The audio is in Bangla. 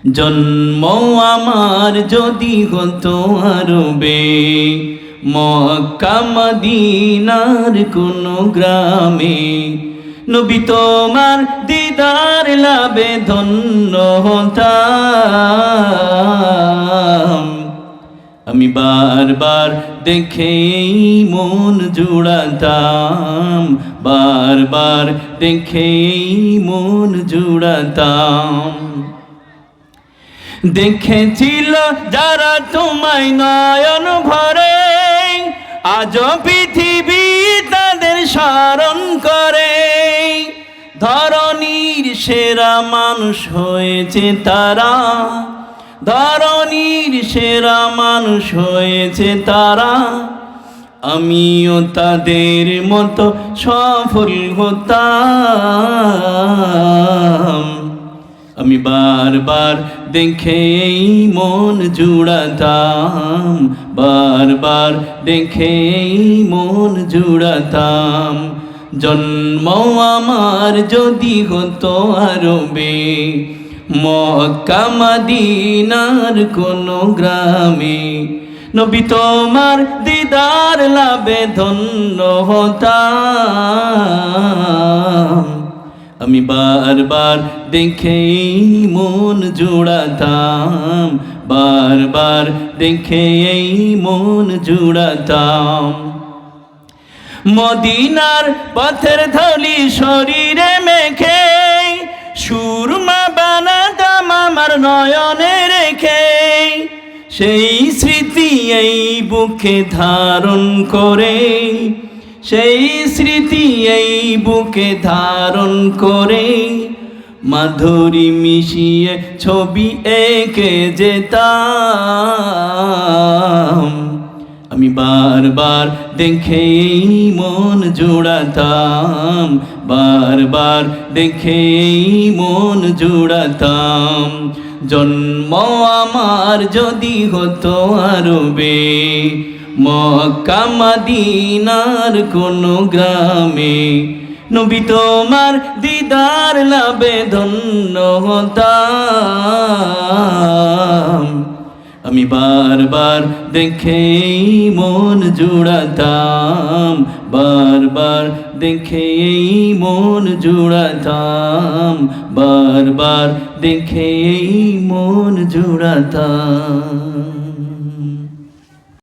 জন্ম আমার যদি হতো আরবে, মক্কা মদিনার কোন গ্রামে, নবী তোমার দিদার লাভে ধন্য হতাম। আমি বারবার দেখেই মন জুড়াতাম, বারবার দেখেই মন জুড়াতাম। দেখেছিল যারা তোমায় নয়ন ভরে, আজ পৃথিবী তাদের স্মরণ করে। ধরণীর সেরা মানুষ হয়েছে তারা, ধরণীর সেরা মানুষ হয়েছে তারা। আমিও তাদের মতো সফল হতাম। আমি বারবার দেখেই মন জুড়াতাম, বারবার দেখেই মন জুড়াতাম। জন্ম আমার যদি হতো আরবে, মক্কা মদিনার কোন গ্রামে, নবী তোমার দিদার লাভে ধন্য হতাম। আমি বারবার দেখেই মন জুড়াতাম, বারবার দেখেই মন জুড়াতাম। মদিনার পথের ধুলি শরীরে মেখে, সুরমা বানাতাম আমার নয়নে রেখে। সেই স্মৃতি এই বুকে ধারণ করে, সেই স্মৃতি এই বুকে ধারণ করে, মাধুরী মিশিয়ে ছবি এঁকে যেতাম। আমি বারবার দেখেই মন জুড়াতাম, বারবার দেখেই মন জুড়াতাম। জন্ম আমার যদি হতো আরবে, মক্কা মদিনার কোন গ্রামে, নবী তোমার দিদার লাভে ধন্য হতাম। আমি বারবার দেখেই মন জুড়াতাম, বারবার দেখেই মন জুড়াতাম, বারবার দেখেই মন জুড়াতাম।